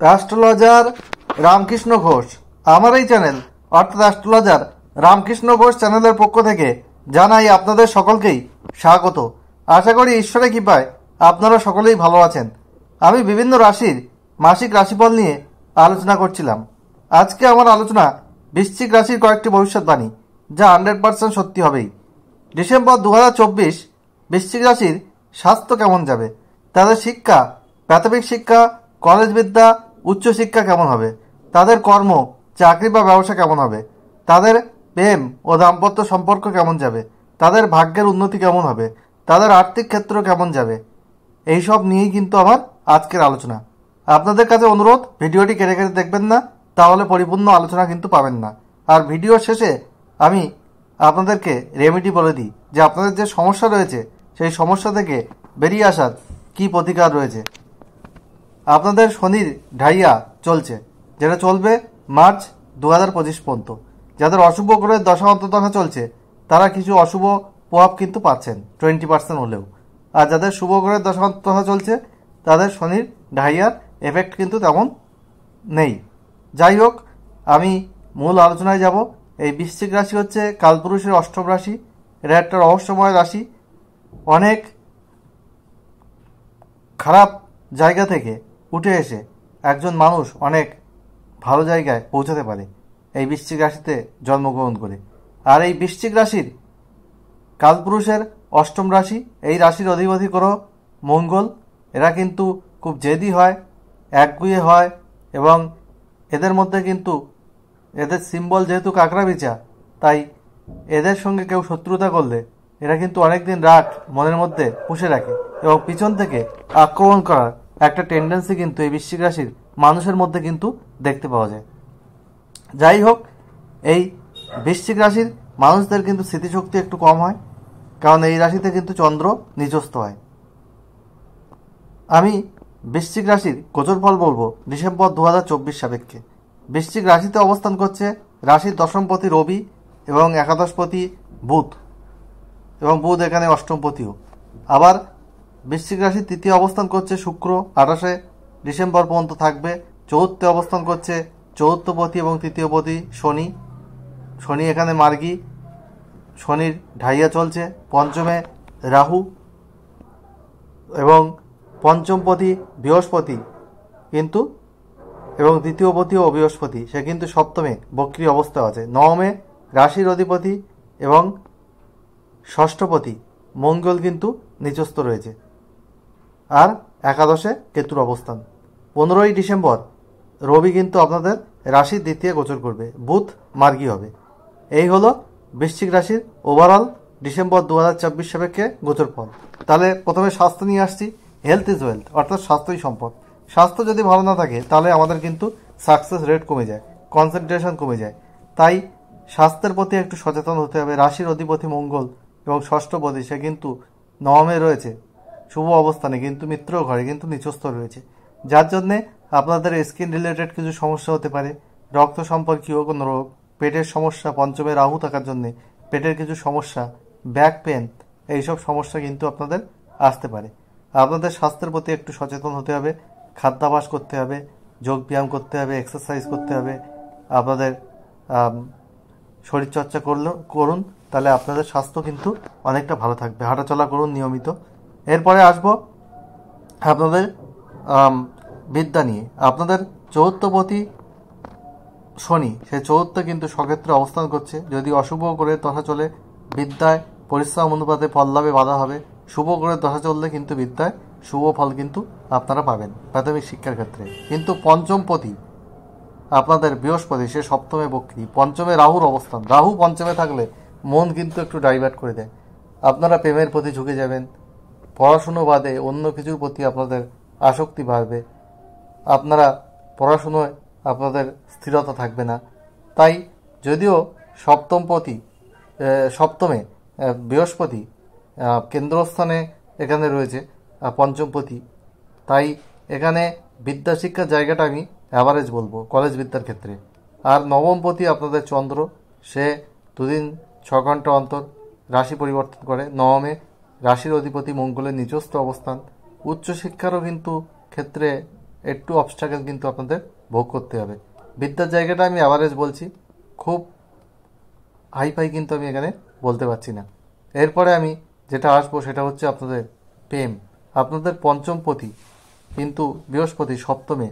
Astrologer Ramakrishna Ghosh আমার এই channel অর্থাৎ অ্যাস্ট্রোলজার রামকৃষ্ণ ঘোষ চ্যানেলের পক্ষ থেকে জানাই আপনাদের সকলকেই স্বাগত। আশা করি ঈশ্বরের কৃপায় আপনারা সকলেই ভালো আছেন। আমি বিভিন্ন রাশির মাসিক রাশিফল নিয়ে আলোচনা করছিলাম। আজকে আমার আলোচনা বৃশ্চিক রাশির কয়েকটি ভবিষ্যৎবাণী, যা 100% সত্যি হবেই। ডিসেম্বর 2024 বৃশ্চিক রাশির স্বাস্থ্য কেমন যাবে, তাদের শিক্ষা, প্রাথমিক শিক্ষা, কলেজ বিদ্যা, উচ্চশিক্ষা কেমন হবে, তাদের কর্ম, চাকরি বা ব্যবসা কেমন হবে, তাদের প্রেম ও দাম্পত্য সম্পর্ক কেমন যাবে, তাদের ভাগ্যের উন্নতি কেমন হবে, তাদের আর্থিক ক্ষেত্র কেমন যাবে, এইসব নিয়েই কিন্তু আমার আজকের আলোচনা। আপনাদের কাছে অনুরোধ, ভিডিওটি কেটে কেটে দেখবেন না, তাহলে পরিপূর্ণ আলোচনা কিন্তু পাবেন না। আর ভিডিওর শেষে আমি আপনাদেরকে রেমেডি বলে দিই যে আপনাদের যে সমস্যা রয়েছে সেই সমস্যা থেকে বেরিয়ে আসার কী প্রতিকার রয়েছে। আপনাদের শনির ঢাইয়া চলছে, যেটা চলবে মার্চ 2025 পর্যন্ত। যাদের অশুভ গ্রহের দশা অন্তর্দশা চলছে তারা কিছু অশুভ প্রভাব কিন্তু পাচ্ছেন 20% হলেও। আর যাদের শুভ গ্রহের দশা অন্তর্দশা চলছে তাদের শনির ঢাইয়ার এফেক্ট কিন্তু তেমন নেই। যাই হোক, আমি মূল আলোচনায় যাব। এই বৃশ্চিক রাশি হচ্ছে কালপুরুষের অষ্টম রাশি। এটা একটা রহস্যময় রাশি। অনেক খারাপ জায়গা থেকে উঠে এসে একজন মানুষ অনেক ভালো জায়গায় পৌঁছাতে পারে এই বৃশ্চিক রাশিতে জন্মগ্রহণ করে। আর এই বৃশ্চিক রাশির কালপুরুষের অষ্টম রাশি, এই রাশির অধিপতি গ্রহ মঙ্গল। এরা কিন্তু খুব জেদি হয়, একগুঁয়ে হয়, এবং এদের মধ্যে কিন্তু এদের সিম্বল যেহেতু কাঁকড়া বিচা, তাই এদের সঙ্গে কেউ শত্রুতা করলে এরা কিন্তু অনেকদিন রাগ মনের মধ্যে পুষে রাখে এবং পিছন থেকে আক্রমণ করার একটা টেন্ডেন্সি কিন্তু এই বৃশ্চিক রাশির মানুষের মধ্যে কিন্তু দেখতে পাওয়া যায়। যাই হোক, এই বৃশ্চিক রাশির মানুষদের কিন্তু স্মৃতিশক্তি একটু কম হয়, কারণ এই রাশিতে কিন্তু চন্দ্র নিচস্থ হয়। আমি বৃশ্চিক রাশির গোচর ফল বলবো ডিসেম্বর 2024 সাপেক্ষে। বৃশ্চিক রাশিতে অবস্থান করছে রাশির দশমপতি রবি এবং একাদশপতি বুধ, এবং বুধ এখানে অষ্টমপতিও। আবার বৃশ্চিক রাশির তৃতীয় অবস্থান করছে শুক্র, 28 ডিসেম্বর পর্যন্ত থাকবে। চতুর্থে অবস্থান করছে চতুর্থপতি এবং তৃতীয়পতি শনি। শনি এখানে মার্গী, শনির ঢাইয়া চলছে। পঞ্চমে রাহু এবং পঞ্চমপতি বৃহস্পতি কিন্তু, এবং দ্বিতীয়পতিও বৃহস্পতি, সে কিন্তু সপ্তমে বক্রী অবস্থা আছে। নবমে রাশির অধিপতি এবং ষষ্ঠপতি মঙ্গল কিন্তু নিচস্থ রয়েছে। আর একাদশে কেতুর অবস্থান। 15 ডিসেম্বর রবি কিন্তু আপনাদের রাশির দ্বিতীয় গোচর করবে, বুধ মার্গী হবে। এই হলো বৃশ্চিক রাশির ওভারঅল ডিসেম্বর 2024 সাপেক্ষে গোচর ফল। তাহলে প্রথমে স্বাস্থ্য নিয়ে আসছি। হেলথ ইজ ওয়েলথ, অর্থাৎ স্বাস্থ্যই সম্পদ। স্বাস্থ্য যদি ভালো না থাকে তাহলে আমাদের কিন্তু সাকসেস রেট কমে যায়, কনসেন্ট্রেশন কমে যায়। তাই স্বাস্থ্যের প্রতি একটু সচেতন হতে হবে। রাশির অধিপতি মঙ্গল এবং ষষ্ঠপতি সে কিন্তু নবমে রয়েছে শুভ অবস্থানে, কিন্তু মিত্র ঘরে কিন্তু নিচস্থ রয়েছে, যার জন্যে আপনাদের স্কিন রিলেটেড কিছু সমস্যা হতে পারে, রক্ত সম্পর্কীয় কোনো রোগ, পেটের সমস্যা, পঞ্চমে রাহু থাকার জন্যে পেটের কিছু সমস্যা, ব্যাক পেন, এইসব সমস্যা কিন্তু আপনাদের আসতে পারে। আপনাদের স্বাস্থ্যের প্রতি একটু সচেতন হতে হবে, খাদ্যাভ্যাস করতে হবে, যোগ ব্যায়াম করতে হবে, এক্সারসাইজ করতে হবে। আপনাদের শরীরচর্চা করুন, তাহলে আপনাদের স্বাস্থ্য কিন্তু অনেকটা ভালো থাকবে। হাঁটাচলা করুন নিয়মিত। এরপরে আসবো আপনাদের বিদ্যা নিয়ে। আপনাদের চতুর্থপতি শনি, সে চতুর্থ কিন্তু সক্ষেত্রে অবস্থান করছে। যদি অশুভ গ্রহের দশা চলে বিদ্যায় পরিশ্রম অনুপাতে ফল লাভে বাধা হবে। শুভ গ্রহের দশা চললে কিন্তু বিদ্যায় শুভ ফল কিন্তু আপনারা পাবেন প্রাথমিক শিক্ষার ক্ষেত্রে। কিন্তু পঞ্চমপতি আপনাদের বৃহস্পতি, সে সপ্তমে বক্রী। পঞ্চমে রাহুর অবস্থান, রাহু পঞ্চমে থাকলে মন কিন্তু একটু ডাইভার্ট করে দেয়। আপনারা প্রেমের প্রতি ঝুঁকে যাবেন, পড়াশুনো বাদে অন্য কিছুর প্রতি আপনাদের আসক্তি বাড়বে, আপনারা পড়াশুনোয় আপনাদের স্থিরতা থাকবে না। তাই যদিও সপ্তমে বৃহস্পতি কেন্দ্রস্থানে এখানে রয়েছে পঞ্চমপতি, তাই এখানে বিদ্যা শিক্ষার জায়গাটা আমি অ্যাভারেজ বলবো কলেজ বিদ্যার ক্ষেত্রে। আর নবমপতি আপনাদের চন্দ্র, সে 2-6 ঘন্টা অন্তর রাশি পরিবর্তন করে। নবমে রাশির অধিপতি মঙ্গলের নিচস্থ অবস্থান। উচ্চশিক্ষারও কিন্তু ক্ষেত্রে একটু অবস্ট্রাগল কিন্তু আপনাদের ভোগ করতে হবে। বিদ্যার জায়গাটা আমি অ্যাভারেজ বলছি, খুব হাইফাই কিন্তু আমি এখানে বলতে পারছি না। এরপরে আমি যেটা আসবো সেটা হচ্ছে আপনাদের প্রেম। আপনাদের পঞ্চম পতি কিন্তু বৃহস্পতি সপ্তমে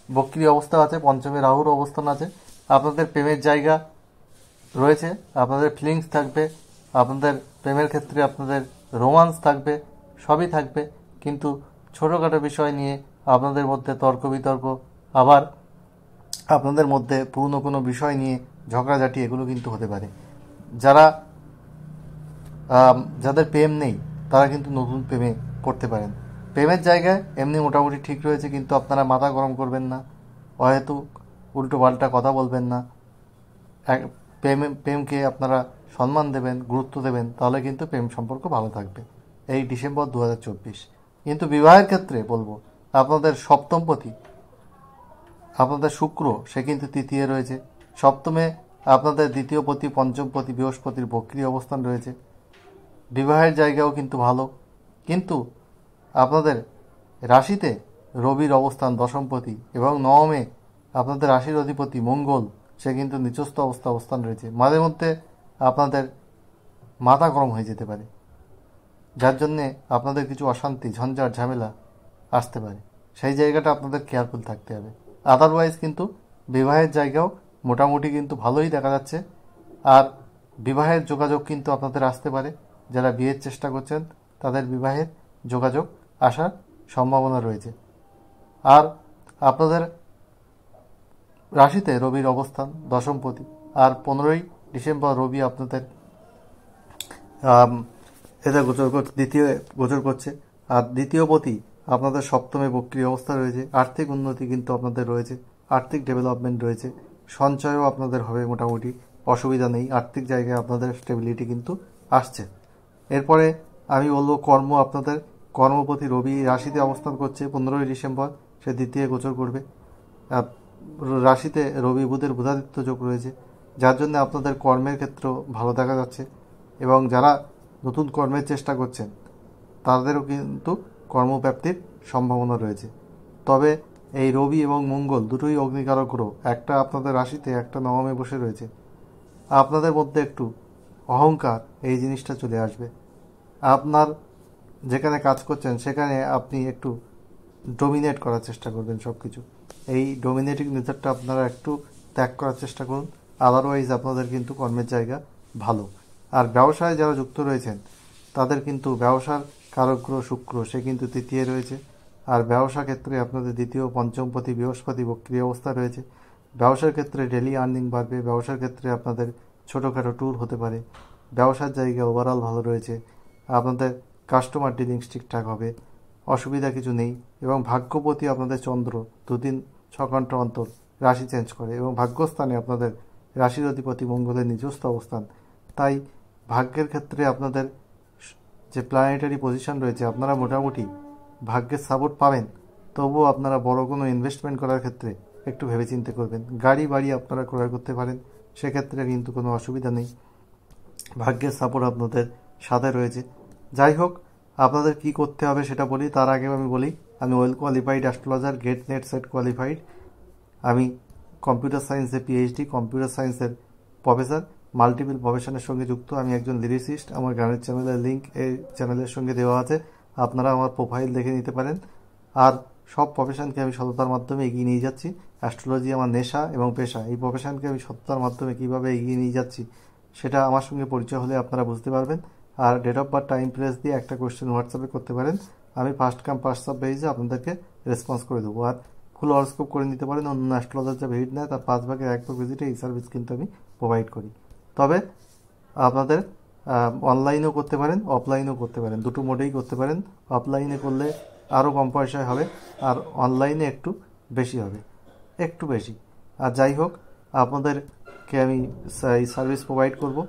বক্রী অবস্থা আছে, পঞ্চমে রাহুর অবস্থান আছে। আপনাদের প্রেমের জায়গা রয়েছে, আপনাদের ফিলিংস থাকবে, আপনাদের প্রেমের ক্ষেত্রে আপনাদের রোমান্স থাকবে, সবই থাকবে। কিন্তু ছোটোখাটো বিষয় নিয়ে আপনাদের মধ্যে তর্ক বিতর্ক, আবার আপনাদের মধ্যে পুরনো কোনো বিষয় নিয়ে ঝগড়াঝাটি এগুলো কিন্তু হতে পারে। যাদের প্রেম নেই তারা কিন্তু নতুন প্রেমে পড়তে পারেন। প্রেমের জায়গায় এমনি মোটামুটি ঠিক রয়েছে, কিন্তু আপনারা মাথা গরম করবেন না, হয়তো উল্টো পাল্টা কথা বলবেন না। প্রেমকে আপনারা সম্মান দেবেন, গুরুত্ব দেবেন, তাহলে কিন্তু প্রেম সম্পর্ক ভালো থাকবে এই ডিসেম্বর 2024। কিন্তু বিবাহের ক্ষেত্রে বলবো আপনাদের সপ্তমপতি আপনাদের শুক্র, সে কিন্তু তৃতীয় রয়েছে। সপ্তমে আপনাদের দ্বিতীয় পতি পঞ্চম পতি বৃহস্পতির বক্রী অবস্থান রয়েছে। বিবাহের জায়গাও কিন্তু ভালো, কিন্তু আপনাদের রাশিতে রবির অবস্থান দশমপতি এবং নবমে আপনাদের রাশির অধিপতি মঙ্গল, সে কিন্তু নিচস্থ অবস্থান রয়েছে। মাঝে মধ্যে আপনাদের মাথা গরম হয়ে যেতে পারে, যার জন্যে আপনাদের কিছু অশান্তি ঝঞ্ঝাট ঝামেলা আসতে পারে। সেই জায়গাটা আপনাদের কেয়ারফুল থাকতে হবে। আদারওয়াইজ কিন্তু বিবাহের জায়গাও মোটামুটি কিন্তু ভালোই দেখা যাচ্ছে। আর বিবাহের যোগাযোগ কিন্তু আপনাদের আসতে পারে। যারা বিয়ের চেষ্টা করছেন তাদের বিবাহের যোগাযোগ আসার সম্ভাবনা রয়েছে। আর আপনাদের রাশিতে রবির অবস্থান দশমপতি, আর 15ই ডিসেম্বর রবি আপনাদের এটা দ্বিতীয় গোচর করছে। আর দ্বিতীয় পতি আপনাদের সপ্তমে বক্রী অবস্থা রয়েছে। আর্থিক উন্নতি কিন্তু আপনাদের রয়েছে, আর্থিক ডেভেলপমেন্ট রয়েছে, সঞ্চয়ও আপনাদের হবে, মোটামুটি অসুবিধা নেই। আর্থিক জায়গায় আপনাদের স্টেবিলিটি কিন্তু আসছে। এরপরে আমি বলবো কর্ম। আপনাদের কর্মপতি রবি রাশিতে অবস্থান করছে 15ই ডিসেম্বর, সে দ্বিতীয় গোচর করবে। রাশিতে রবি বুধের বুধাদিত্য যোগ রয়েছে, যার জন্য আপনাদের কর্মের ক্ষেত্রেও ভালো দেখা যাচ্ছে। এবং যারা নতুন কর্মের চেষ্টা করছেন তাদেরও কিন্তু কর্মপ্রাপ্তির সম্ভাবনা রয়েছে। তবে এই রবি এবং মঙ্গল দুটোই অগ্নিকারক গ্রহ, একটা আপনাদের রাশিতে, একটা নবমে বসে রয়েছে। আপনাদের মধ্যে একটু অহংকার এই জিনিসটা চলে আসবে। আপনার যেখানে কাজ করছেন সেখানে আপনি একটু ডোমিনেট করার চেষ্টা করবেন সব কিছু। এই ডোমিনেটিং নেচারটা আপনারা একটু ত্যাগ করার চেষ্টা করুন। আদারওয়াইজ আপনাদের কিন্তু কর্মের জায়গা ভালো। আর ব্যবসায় যারা যুক্ত রয়েছেন তাদের কিন্তু ব্যবসার কারক গ্রহ শুক্র, সে কিন্তু তৃতীয় রয়েছে। আর ব্যবসা ক্ষেত্রে আপনাদের দ্বিতীয় পঞ্চমপতি বৃহস্পতি বক্রী অবস্থা রয়েছে। ব্যবসার ক্ষেত্রে ডেলি আর্নিং বাড়বে, ব্যবসার ক্ষেত্রে আপনাদের ছোটোখাটো ট্যুর হতে পারে। ব্যবসার জায়গা ওভারঅল ভালো রয়েছে। আপনাদের কাস্টমার ডিলিংস ঠিকঠাক হবে, অসুবিধা কিছু নেই। এবং ভাগ্যপতি আপনাদের চন্দ্র 2-6 ঘন্টা অন্তর রাশি চেঞ্জ করে, এবং ভাগ্যস্থানে আপনাদের রাশির অধিপতি মঙ্গলের নিজস্ব অবস্থান। তাই ভাগ্যের ক্ষেত্রে আপনাদের যে প্ল্যানেটারি পজিশন রয়েছে, আপনারা মোটামুটি ভাগ্যের সাপোর্ট পাবেন। তবুও আপনারা বড় কোনো ইনভেস্টমেন্ট করার ক্ষেত্রে একটু ভেবেচিন্তে করবেন। গাড়ি বাড়ি আপনারা ক্রয় করতে পারেন, সেক্ষেত্রে কিন্তু কোনো অসুবিধা নেই, ভাগ্যের সাপোর্ট আপনাদের সাথে রয়েছে। যাই হোক, আপনাদের কি করতে হবে সেটা বলি। তার আগে আমি বলি, আমি well qualified astrologer, GATE NET SET qualified. আমি কম্পিউটার সায়েন্সে পিএইচডি, কম্পিউটার সায়েন্সের প্রফেসর, মাল্টিপল প্রফেশনের সঙ্গে যুক্ত। আমি একজন লিরিসিস্ট। আমার গানের চ্যানেলের লিঙ্ক এই চ্যানেলের সঙ্গে দেওয়া আছে, আপনারা আমার প্রোফাইল দেখে নিতে পারেন। আর সব প্রফেশনকে আমি সততার মাধ্যমে এগিয়ে নিয়ে যাচ্ছি। অ্যাস্ট্রোলজি আমার নেশা এবং পেশা, এই প্রফেশনকে আমি সততার মাধ্যমে কীভাবে এগিয়ে নিয়ে যাচ্ছি সেটা আমার সঙ্গে পরিচয় হলে আপনারা বুঝতে পারবেন। আর date of birth, time, place দিয়ে একটা কোয়েশ্চেন হোয়াটসঅ্যাপে করতে পারেন, আমি ফার্স্ট কাম ফার্স্ট সার্ভ বেসিসে আপনাদেরকে রেসপন্স করে দেবো। আর ফুল হরস্কোপ করে নিতে পারেন। অন্য অ্যাস্ট্রোলজার যা ভিজিট নেয় তার 5 ভাগের 1 ভাগ ভিজিটে এই সার্ভিস কিন্তু আমি প্রোভাইড করি। তবে আপনাদের অনলাইনেও করতে পারেন, অফলাইনেও করতে পারেন, দুটো মোডেই করতে পারেন। অফলাইনে করলে আরও কম পয়সায় হবে, আর অনলাইনে একটু বেশি হবে, একটু বেশি। আর যাই হোক, আপনাদেরকে আমি এই সার্ভিস প্রোভাইড করবো।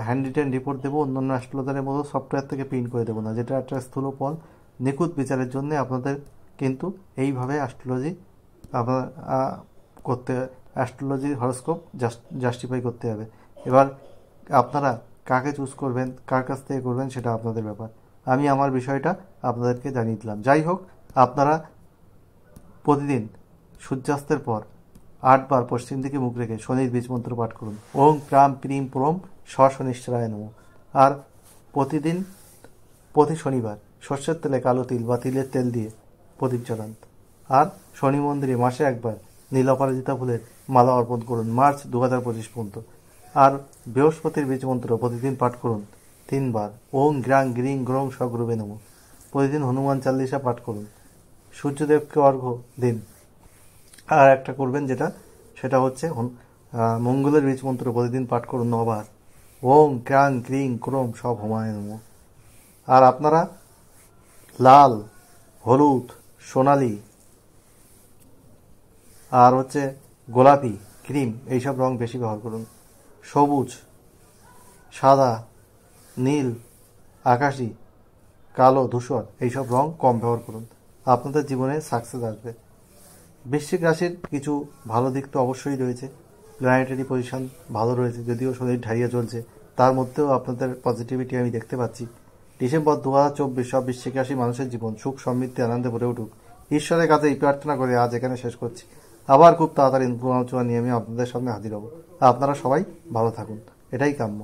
হ্যান্ড রিটেন রিপোর্ট দেবো, অন্যান্য অ্যাস্ট্রোলজারের মতো সফটওয়্যার থেকে প্রিন্ট করে দেবো না, যেটা একটা স্থূল ফল। নিখুঁত বিচারের জন্য আপনাদের কিন্তু এইভাবে অ্যাস্ট্রোলজি আপনার করতে, অ্যাস্ট্রোলজির হরস্কোপ জাস্টিফাই করতে হবে। এবার আপনারা কাকে চুজ করবেন, কার কাছ থেকে করবেন, সেটা আপনাদের ব্যাপার। আমি আমার বিষয়টা আপনাদেরকে জানিয়ে দিলাম। যাই হোক, আপনারা প্রতিদিন সূর্যাস্তের পর 8 বার পশ্চিম দিকে মুখ রেখে শনির বীজ মন্ত্র পাঠ করুন। ওং প্রাম প্রিম প্রম শনিশ্চরায় নমঃ। আর প্রতিদিন প্রতি শনিবার সর্ষের তেলে কালো তিল বা তিলের তেল দিয়ে প্রদীপ জ্বালান। আর শনি মন্দিরে মাসে একবার নীল অপরাজিতা ফুলের মালা অর্পণ করুন মার্চ 2025 পর্যন্ত। আর বৃহস্পতির বীজ মন্ত্র প্রতিদিন পাঠ করুন 3 বার। ওং গ্রাং গ্রিং গ্রং সগুরুবে নমঃ। প্রতিদিন হনুমান চালিসা পাঠ করুন। সূর্যদেবকে অর্ঘ্য দিন। আর একটা করবেন সেটা হচ্ছে মঙ্গলের বীজ মন্ত্র প্রতিদিন পাঠ করুন 9 বার। ওং ক্রাং ক্রিং ক্রোম সব হোমায় নমঃ। আর আপনারা লাল, হলুদ, সোনালি আর গোলাপি, ক্রিম এইসব রং বেশি ব্যবহার করুন। সবুজ, সাদা, নীল, আকাশি, কালো, ধূসর এইসব রং কম ব্যবহার করুন। আপনাদের জীবনে সাকসেস আসবে। বৃশ্চিক রাশির কিছু ভালো দিক তো অবশ্যই রয়েছে। প্ল্যানেটারি পজিশন ভালো রয়েছে, যদিও শরীর ঢাইয়া চলছে, তার মধ্যেও আপনাদের পজিটিভিটি আমি দেখতে পাচ্ছি। ডিসেম্বর 2024 সব বৃশ্চিক রাশি মানুষের জীবন সুখ সমৃদ্ধি আনন্দে ভরে উঠুক, ঈশ্বরের কাছে এই প্রার্থনা করে আজ এখানে শেষ করছি। আবার খুব তাড়াতাড়ি নতুন আলোচনা নিয়ে আমি আপনাদের সামনে হাজির হব। আপনারা সবাই ভালো থাকুন, এটাই কাম্য।